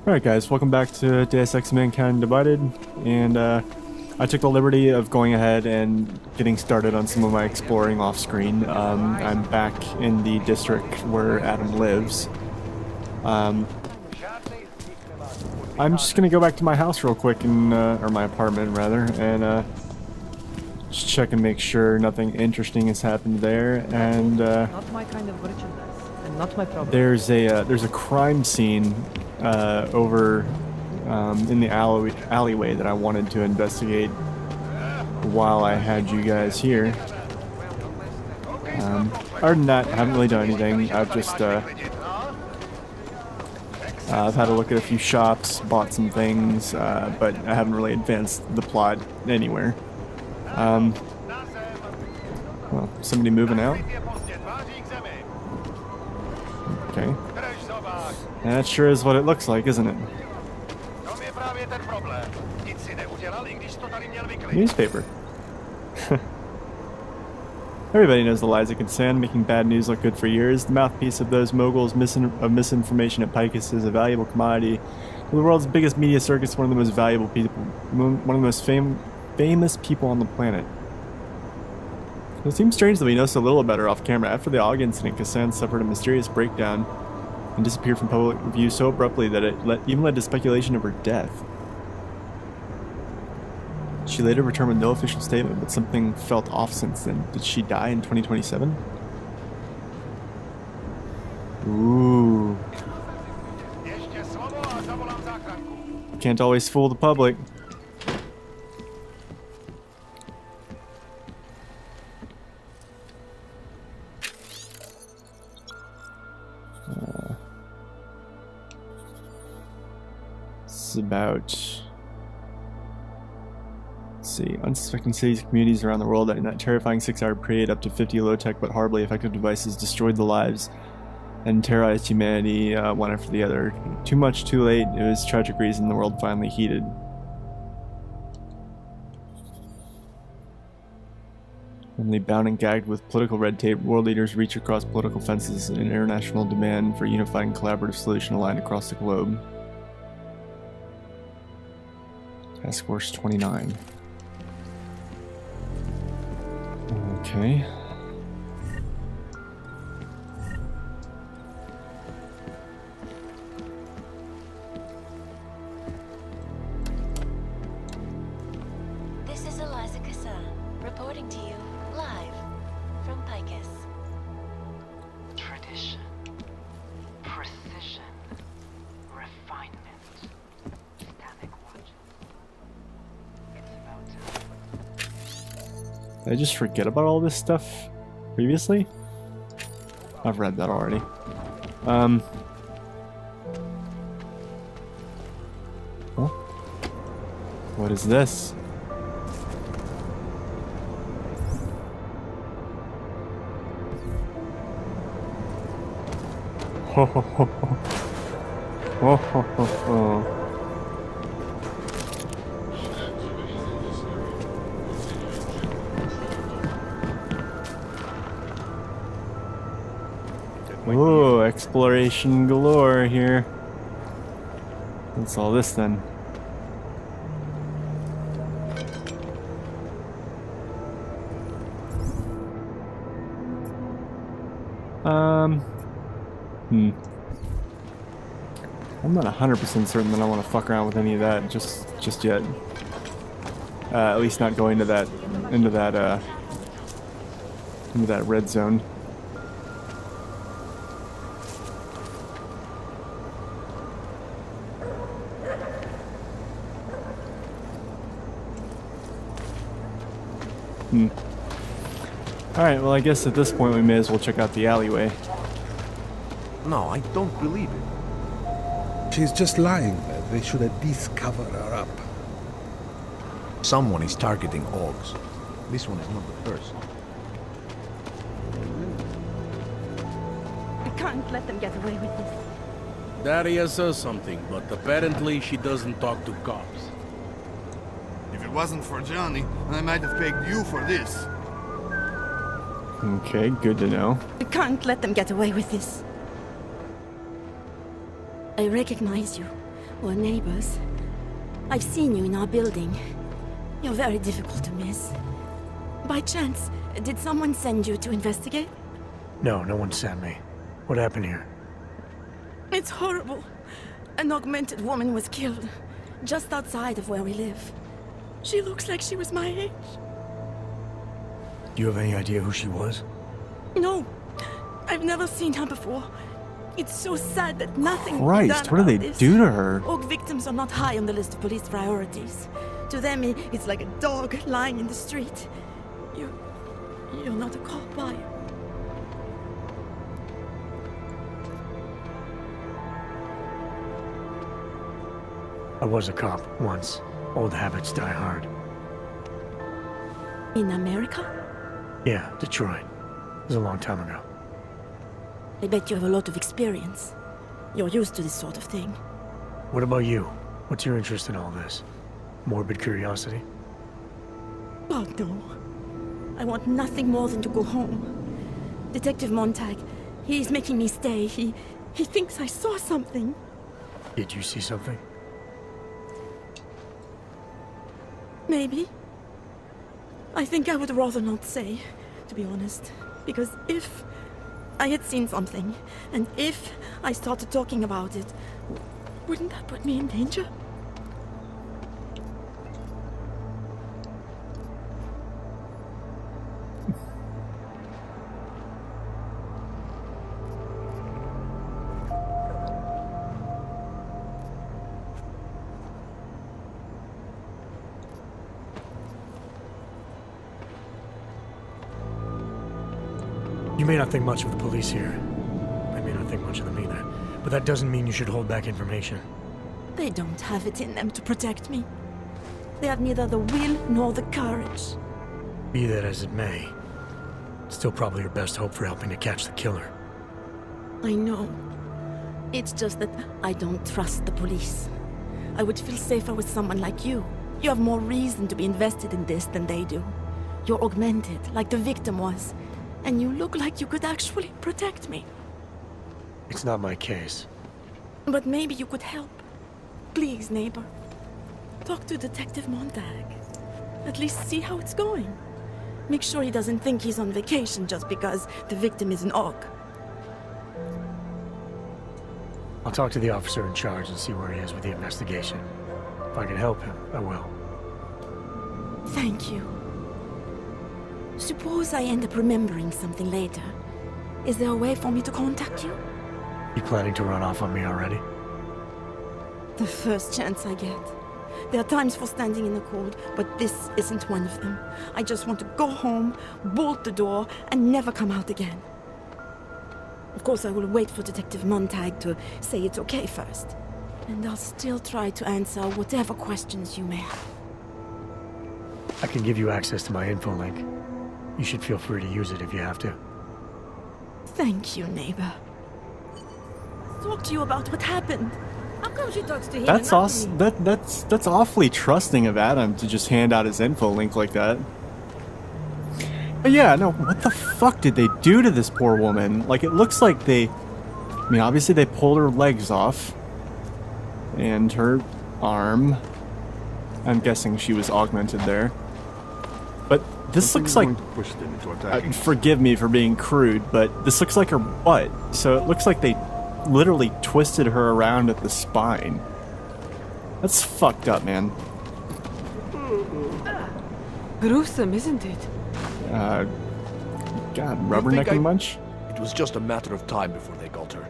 Alright guys, welcome back to Deus Ex Mankind Divided, and I took the liberty of going ahead and getting started on some of my exploring off screen. I'm back in the district where Adam lives. I'm just gonna go back to my house real quick, and, or my apartment rather, and just check and make sure nothing interesting has happened there, and not my kind of merchandise, and not my problem. there's a crime scene over in the alleyway that I wanted to investigate while I had you guys here. Other than that, I haven't really done anything. I've just I've had a look at a few shops, bought some things, but I haven't really advanced the plot anywhere. Well, somebody moving out? Okay. That sure is what it looks like, isn't it? Newspaper. Everybody knows the lies of consent, making bad news look good for years. The mouthpiece of those moguls of misinformation at Picus is a valuable commodity. The world's biggest media circus, one of the most valuable people, one of the most famous people on the planet. It seems strange that we know so little about her off camera. After the Aug incident, Cassandra suffered a mysterious breakdown and disappeared from public view so abruptly that it even led to speculation of her death. She later returned with no official statement, but something felt off since then. Did she die in 2027? Ooh. Can't always fool the public. It's about... see, unsuspecting cities and communities around the world in that terrifying 6-hour period, up to 50 low-tech but horribly effective devices destroyed the lives and terrorized humanity one after the other. Too much, too late. It was tragic reason the world finally heeded. Only bound and gagged with political red tape, world leaders reach across political fences in an international demand for a unified and collaborative solution aligned across the globe. Task Force 29. Okay. This is Eliza Cassan, reporting to you live from Picus. Tradition, precision, refinement. Satanic watches. It's about time. Did I just forget about all this stuff previously? I've read that already. Oh. What is this? Ho ho ho ho. Ho ho ho ho. Ooh, exploration galore here. What's all this then? I'm not 100% certain that I want to fuck around with any of that just yet. At least not going to that into that red zone. Alright, well I guess at this point we may as well check out the alleyway. No, I don't believe it. She's just lying. They should at least cover her up. Someone is targeting Augs. This one is not the first. I can't let them get away with this. Daria says something, but apparently she doesn't talk to cops. If it wasn't for Johnny, I might have pegged you for this. Okay, good to know. I can't let them get away with this. I recognize you. We're neighbors. I've seen you in our building. You're very difficult to miss. By chance, did someone send you to investigate? No, no one sent me. What happened here? It's horrible. An augmented woman was killed, just outside of where we live. She looks like she was my age. Do you have any idea who she was? No, I've never seen her before. It's so sad that nothing is Christ, done what did about they this. do to her? Org victims are not high on the list of police priorities. To them, it's like a dog lying in the street. You're not a cop, are you? I was a cop once. Old habits die hard. In America? Yeah, Detroit. It was a long time ago. I bet you have a lot of experience. You're used to this sort of thing. What about you? What's your interest in all this? Morbid curiosity? Oh, no. I want nothing more than to go home. Detective Montag, he's making me stay. He thinks I saw something. Did you see something? Maybe. I think I would rather not say, to be honest. Because if I had seen something, and if I started talking about it, wouldn't that put me in danger? You may not think much of the police here. I may not think much of them either. But that doesn't mean you should hold back information. They don't have it in them to protect me. They have neither the will nor the courage. Be that as it may, still probably your best hope for helping to catch the killer. I know. It's just that I don't trust the police. I would feel safer with someone like you. You have more reason to be invested in this than they do. You're augmented, like the victim was. And you look like you could actually protect me. It's not my case. But maybe you could help. Please, neighbor. Talk to Detective Montag. At least see how it's going. Make sure he doesn't think he's on vacation just because the victim is an Aug. I'll talk to the officer in charge and see where he is with the investigation. If I can help him, I will. Thank you. Suppose I end up remembering something later. Is there a way for me to contact you? You planning to run off on me already? The first chance I get. There are times for standing in the cold, but this isn't one of them. I just want to go home, bolt the door, and never come out again. Of course, I will wait for Detective Montag to say it's okay first. And I'll still try to answer whatever questions you may have. I can give you access to my info link. You should feel free to use it if you have to. Thank you, neighbor. Let's talk to you about what happened. How come she talks to him? That's and not to awesome. me? That's awfully trusting of Adam to just hand out his info link like that. But yeah, no, what the fuck did they do to this poor woman? Like, it looks like I mean, obviously they pulled her legs off. And her arm. I'm guessing she was augmented there. But this looks like... push them into attacking. forgive me for being crude, but this looks like her butt. So it looks like they literally twisted her around at the spine. That's fucked up, man. Gruesome, isn't it? God, think rubbernecking much? It was just a matter of time before they got her.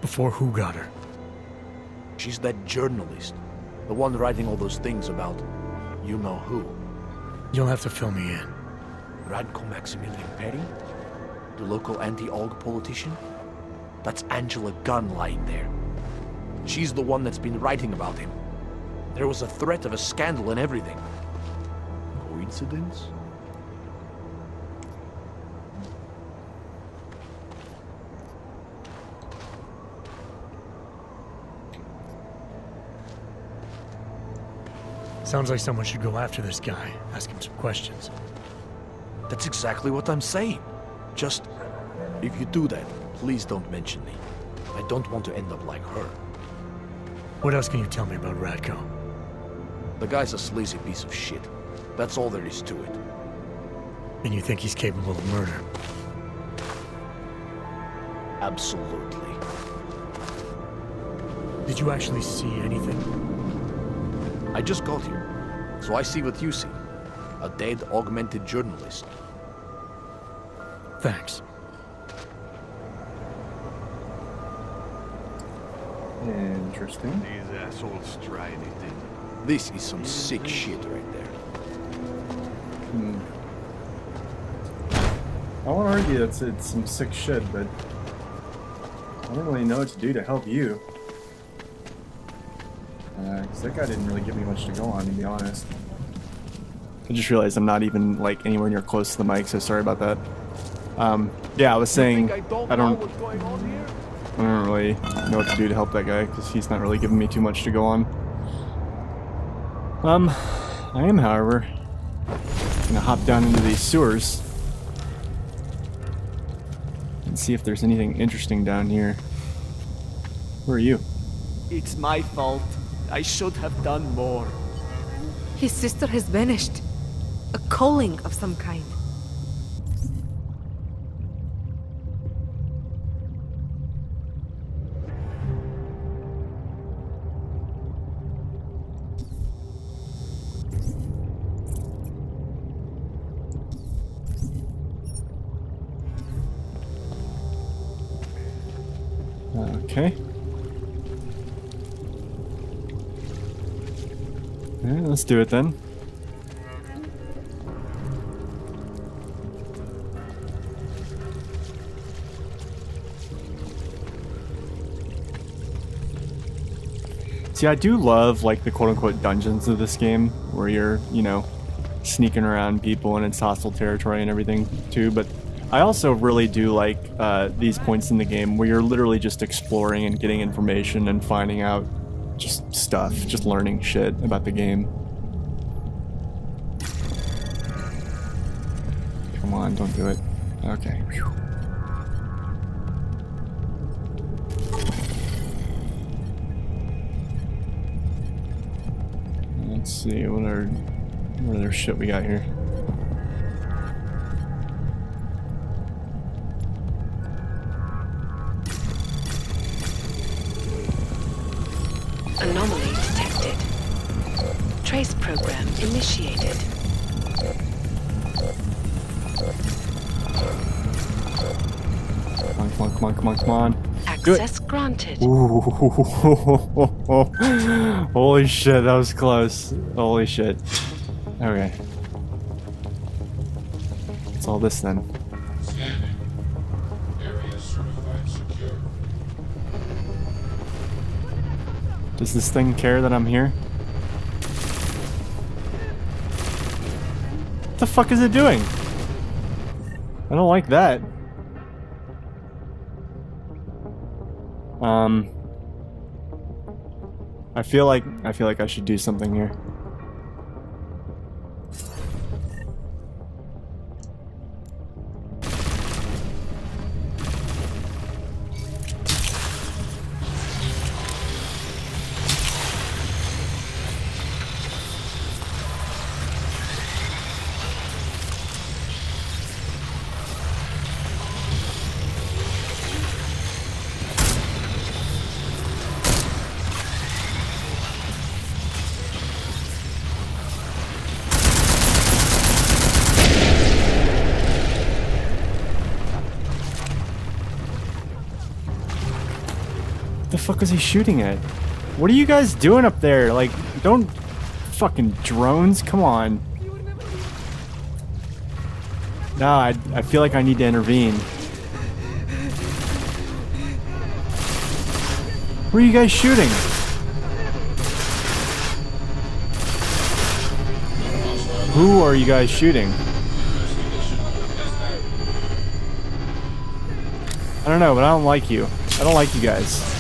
Before who got her? She's that journalist. The one writing all those things about you know who. You'll have to fill me in. Radko Maximilian Perry? The local anti-Aug politician? That's Angela Gunn lying there. She's the one that's been writing about him. There was a threat of a scandal and everything. Coincidence? Sounds like someone should go after this guy, ask him some questions. That's exactly what I'm saying. Just, if you do that, please don't mention me. I don't want to end up like her. What else can you tell me about Radko? The guy's a sleazy piece of shit. That's all there is to it. And you think he's capable of murder? Absolutely. Did you actually see anything? I just got here, so I see what you see. A dead augmented journalist. Thanks. Interesting. These assholes tried it. This is some sick shit right there. I won't argue it's some sick shit, but I don't really know what to do to help you. Because that guy didn't really give me much to go on, to be honest. I just realized I'm not even like anywhere near close to the mic, so sorry about that. Yeah, I was saying I don't really know what to do to help that guy because he's not really giving me too much to go on. I am, however, gonna hop down into these sewers and see if there's anything interesting down here. Where are you? It's my fault. I should have done more. His sister has vanished. A calling of some kind. Okay. Yeah, let's do it then. See, I do love, like, the quote-unquote dungeons of this game, where you're, you know, sneaking around people and it's hostile territory and everything, too, but I also really do like these points in the game where you're literally just exploring and getting information and finding out just stuff, just learning shit about the game. Come on, don't do it. Okay. Whew. Let's see, what other shit we got here? Anomaly detected. Trace program initiated. Come on. Access granted. Ooh. Holy shit, that was close. Holy shit. Okay. What's all this then? Does this thing care that I'm here? What the fuck is it doing? I don't like that. I feel like I should do something here. What the fuck was he shooting at? What are you guys doing up there? Like, don't fucking drones, come on. No, I feel like I need to intervene. Where are you guys shooting? Who are you guys shooting? I don't know, but I don't like you. I don't like you guys.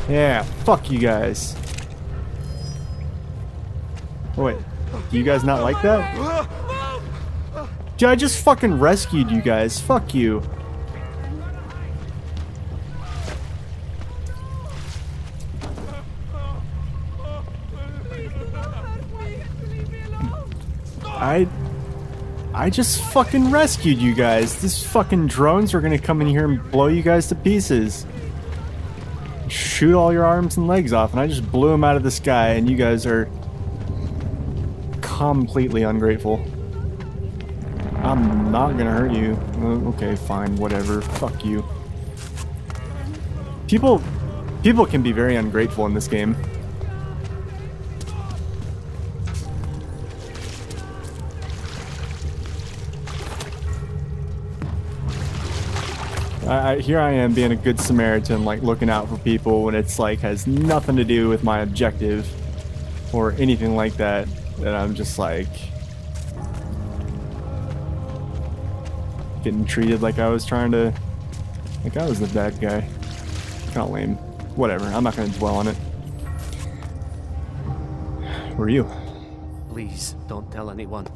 Yeah, fuck you guys. Oh, wait. Do you guys not like that? Dude, I just fucking rescued you guys. Fuck you. I just fucking rescued you guys. These fucking drones are gonna come in here and blow you guys to pieces. Shoot all your arms and legs off, and I just blew them out of the sky, and you guys are completely ungrateful. I'm not gonna hurt you. Okay, fine, whatever. Fuck you. People can be very ungrateful in this game. Here I am being a good Samaritan, like looking out for people when it's like has nothing to do with my objective or anything like that. And I'm just like getting treated like I was trying to, like I was the bad guy. Kind of lame. Whatever. I'm not gonna dwell on it. Who are you? Please, don't tell anyone.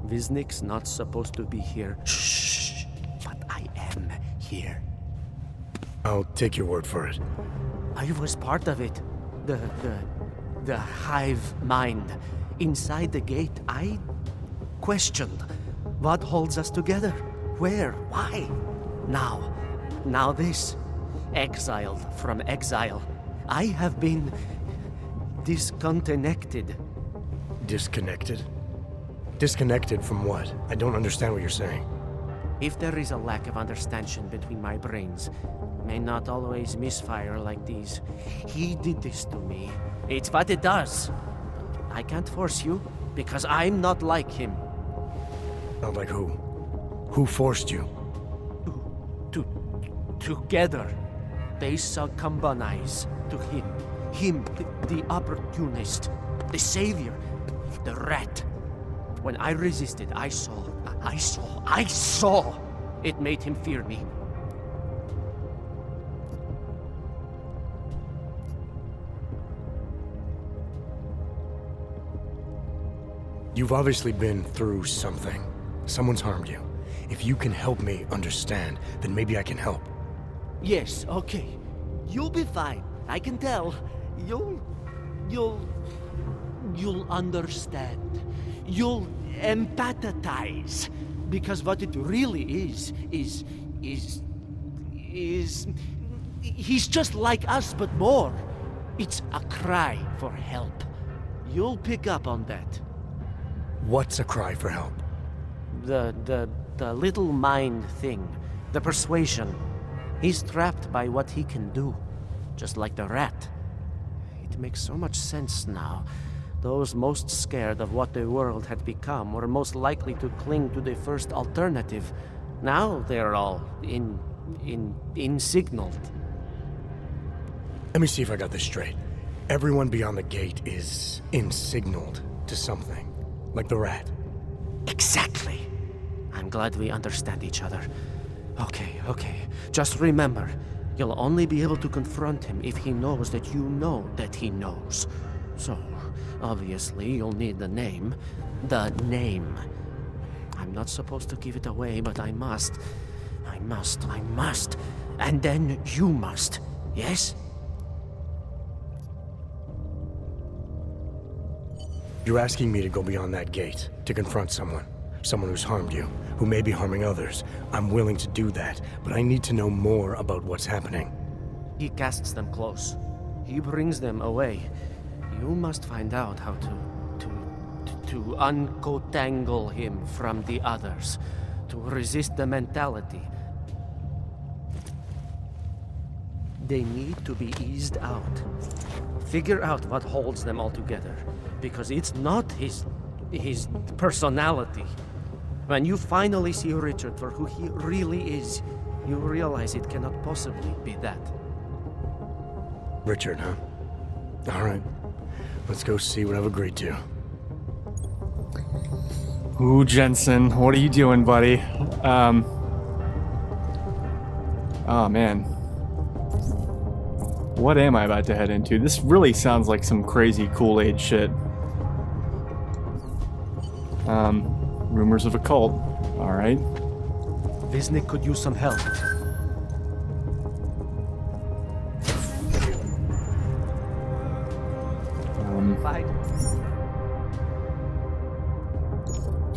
Viznik's not supposed to be here. Shh. But I am here. I'll take your word for it. I was part of it. The Hive Mind. Inside the gate, I questioned what holds us together. Where? Why? Now this. Exiled from exile. I have been disconnected. Disconnected? Disconnected from what? I don't understand what you're saying. If there is a lack of understanding between my brains, may not always misfire like these. He did this to me. It's what it does. I can't force you, because I'm not like him. Not like who? Who forced you? Together, they succumbanize to him. Him, the opportunist, the savior, the rat. When I resisted, I saw. It made him fear me. You've obviously been through something. Someone's harmed you. If you can help me understand, then maybe I can help. Yes, okay. You'll be fine. I can tell. You'll understand. You'll empathize. Because what it really is he's just like us, but more. It's a cry for help. You'll pick up on that. What's a cry for help? The little mind thing. The persuasion. He's trapped by what he can do. Just like the rat. It makes so much sense now. Those most scared of what the world had become were most likely to cling to the first alternative. Now they're all insignaled. Let me see if I got this straight. Everyone beyond the gate is insignaled to something. Like the rat. Exactly. I'm glad we understand each other. Okay. Just remember, you'll only be able to confront him if he knows that you know that he knows. So, obviously, you'll need the name. The name. I'm not supposed to give it away, but I must. And then you must. Yes? You're asking me to go beyond that gate, to confront someone. Someone who's harmed you, who may be harming others. I'm willing to do that, but I need to know more about what's happening. He casts them close. He brings them away. You must find out how to uncotangle him from the others. To resist the mentality. They need to be eased out. Figure out what holds them all together. Because it's not his personality. When you finally see Richard for who he really is, you realize it cannot possibly be that. Richard, huh? All right. Let's go see what I've agreed to. Ooh, Jensen, what are you doing, buddy? Oh, man. What am I about to head into? This really sounds like some crazy Kool-Aid shit. Rumors of a cult. Alright. Viznik could use some help.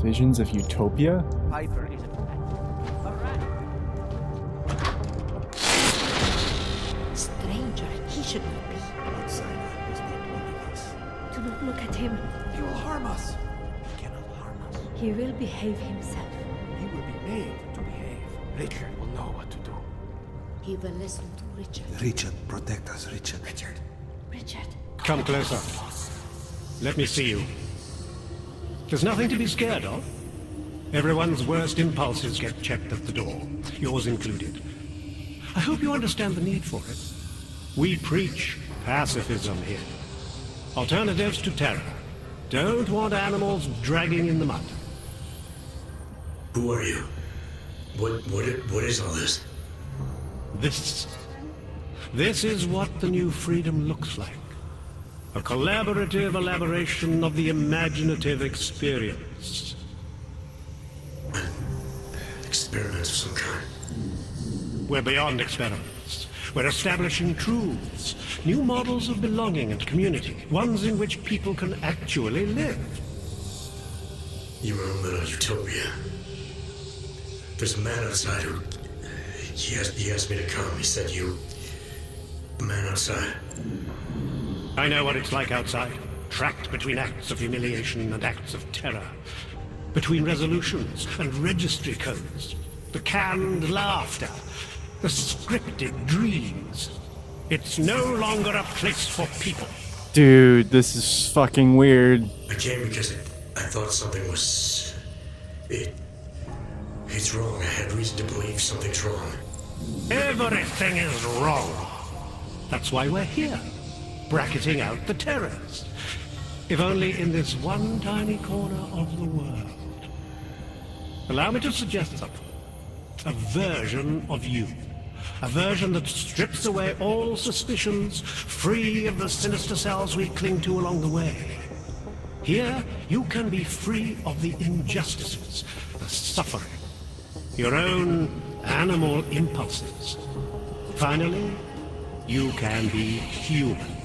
Visions of Utopia? Piper is Stranger, he should not be. Outsider is not one of us. Do not look at him. He will harm us. He cannot harm us. He will behave himself. He will be made to behave. Richard will know what to do. He will listen to Richard. Richard, protect us, Richard. Richard. Richard. Come closer. Let me see you. There's nothing to be scared of. Everyone's worst impulses get checked at the door, yours included. I hope you understand the need for it. We preach pacifism here. Alternatives to terror. Don't want animals dragging in the mud. Who are you? What is all this? This is what the new freedom looks like. A collaborative elaboration of the imaginative experience. Experiments of some kind. We're beyond experiments. We're establishing truths, new models of belonging and community, ones in which people can actually live. You were a little utopia. There's a man outside who... He asked me to come. He said you... The man outside. I know what it's like outside. Trapped between acts of humiliation and acts of terror. Between resolutions and registry codes. The canned laughter. The scripted dreams. It's no longer a place for people. Dude, this is fucking weird. I came because I thought something was... It's wrong. I had reason to believe something's wrong. Everything is wrong. That's why we're here. Bracketing out the terrors. If only in this one tiny corner of the world. Allow me to suggest something. A version of you. A version that strips away all suspicions, free of the sinister cells we cling to along the way. Here, you can be free of the injustices, the suffering, your own animal impulses. Finally, you can be human.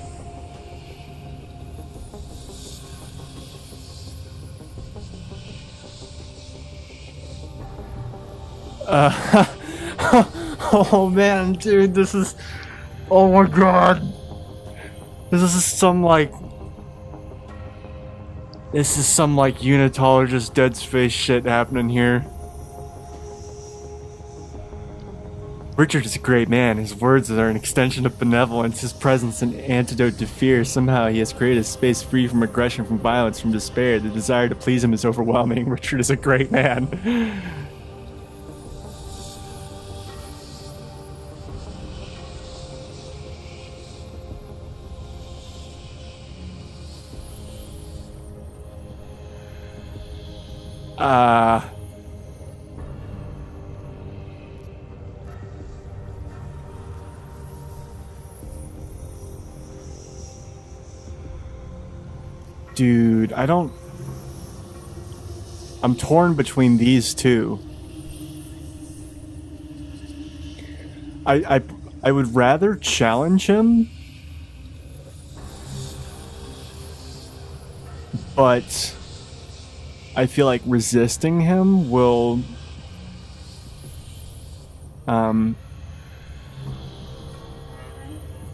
Oh man, dude, this is... Oh my god. This is some like unitologist Dead Space shit happening here. Richard is a great man. His words are an extension of benevolence, his presence an antidote to fear. Somehow he has created a space free from aggression, from violence, from despair. The desire to please him is overwhelming. Richard is a great man. Dude, I'm torn between these two. I would rather challenge him, but I feel like resisting him will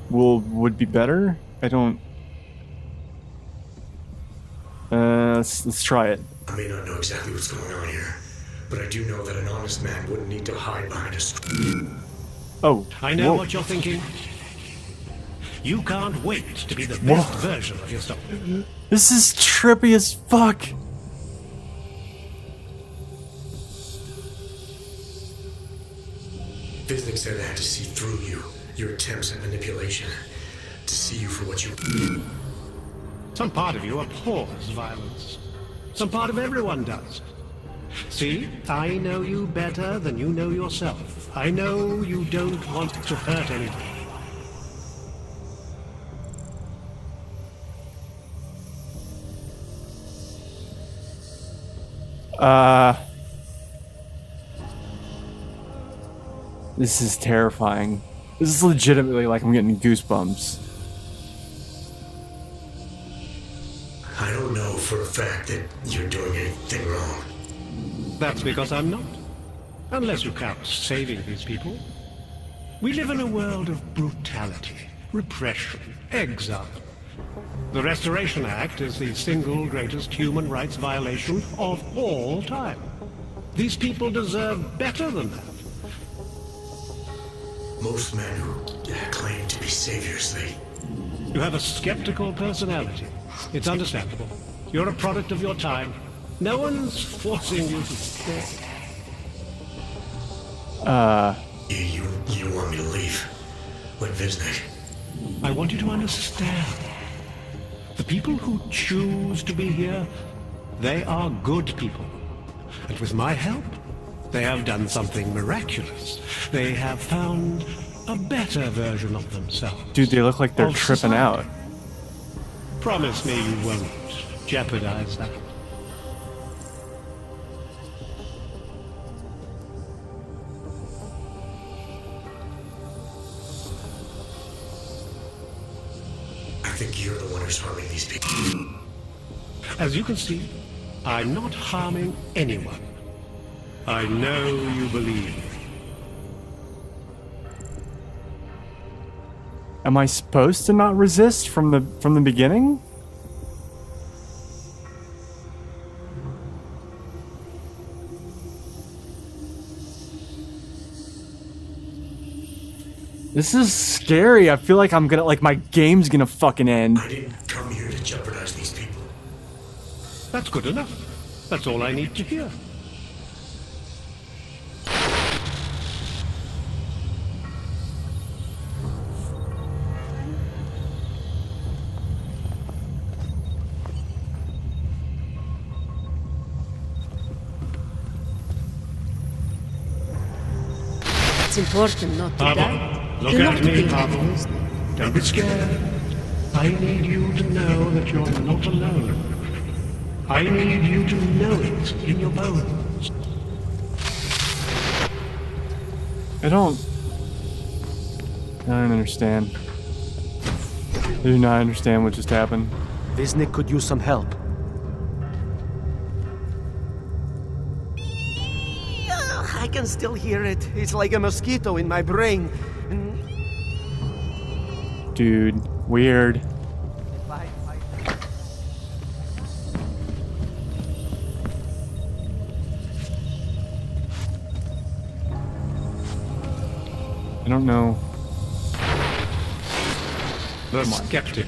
would be better. I don't. Let's try it. I may not know exactly what's going on here, but I do know that an honest man wouldn't need to hide behind a screen. Oh, I know what you're thinking. You can't wait to be the best version of yourself. This is trippy as fuck. Viznik said I had to see through you, your attempts at manipulation, to see you for what you... Some part of you abhors violence. Some part of everyone does. See, I know you better than you know yourself. I know you don't want to hurt anyone. This is terrifying. This is legitimately like I'm getting goosebumps. I don't know for a fact that you're doing anything wrong. That's because I'm not. Unless you count saving these people. We live in a world of brutality, repression, exile. The Restoration Act is the single greatest human rights violation of all time. These people deserve better than that. Most men who claim to be saviors, You have a skeptical personality. It's understandable. You're a product of your time. No one's forcing you to stay. You want me to leave? Like Viznik? I want you to understand. The people who choose to be here, they are good people. And with my help, they have done something miraculous. They have found a better version of themselves. Dude, they look like they're tripping out. Promise me you won't jeopardize that. I think you're the one who's harming these people. As you can see, I'm not harming anyone. I know you believe. Am I supposed to not resist from the beginning? This is scary. I feel like I'm gonna, like, my game's gonna fucking end. I didn't come here to jeopardize these people. That's good enough. That's all I need to hear. It's important not to die. Look at me, Pavel. Don't be scared. I need you to know that you're not alone. I need you to know it in your bones. I don't understand. I do not understand what just happened. Viznik could use some help. I can still hear it. It's like a mosquito in my brain. Dude, weird. I don't know. The skeptic.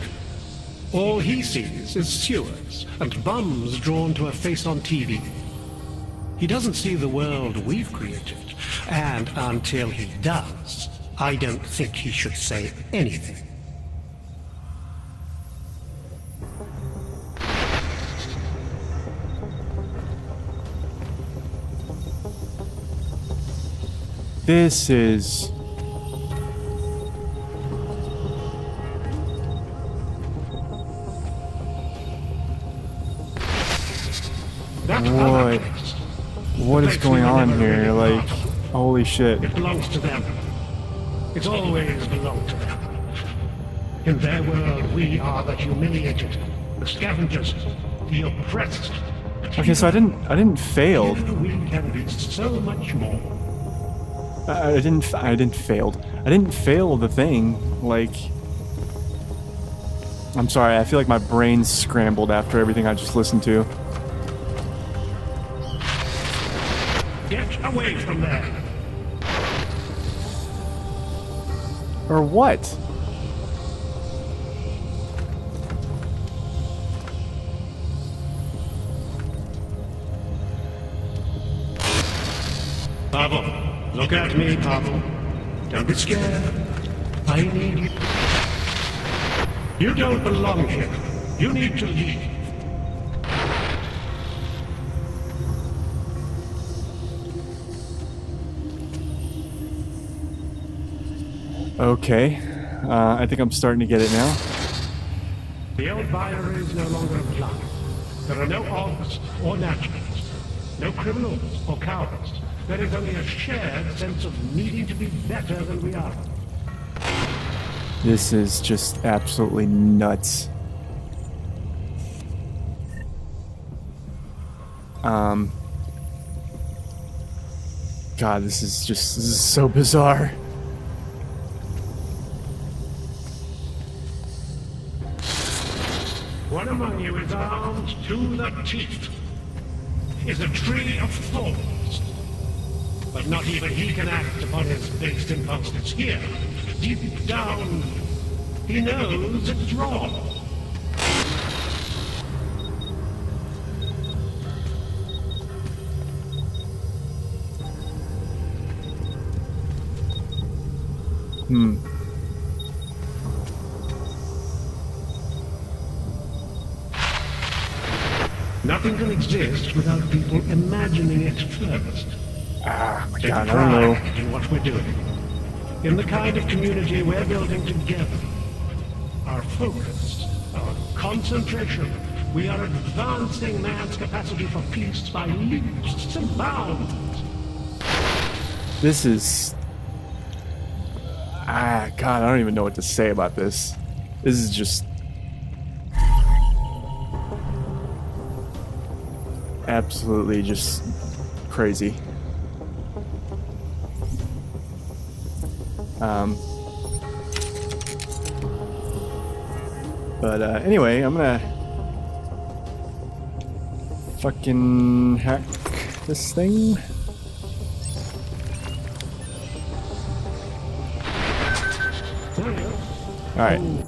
All he sees is sewers and bums drawn to a face on TV. He doesn't see the world we've created, and until he does, I don't think he should say anything. This is... What is going on here? Like, holy shit. It belongs to them. It's always belonged to them. In their world, we are the humiliated, the scavengers, the oppressed. Okay, so I didn't fail. We can be so much more. I didn't fail the thing. Like, I'm sorry, I feel like my brain's scrambled after everything I just listened to. Get away from there. Or what? Pavel, look at me, Pavel. Don't be scared. I need you. You don't belong here. You need to leave. Okay, I think I'm starting to get it now. The old binary is no longer applied. There are no odds or naturals. No criminals or cowards. There is only a shared sense of needing to be better than we are. This is just absolutely nuts. God, this is so bizarre. One among you is armed to the teeth. Is a tree of thorns. But not even he can act upon his based impulses here. Deep down, he knows it's wrong. Nothing can exist without people imagining it first. My Take God, I don't know. pride in what we're doing. In the kind of community we're building together. Our focus, our concentration. We are advancing man's capacity for peace by leaps and bounds. This is... God, I don't even know what to say about this. This is just... absolutely just crazy. But anyway, I'm gonna fucking hack this thing. Alright. I'm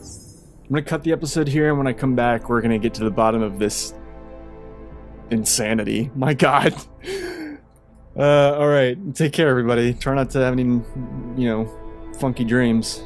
gonna cut the episode here, and when I come back, we're gonna get to the bottom of this insanity. My God. Alright. Take care, everybody. Try not to have any, funky dreams.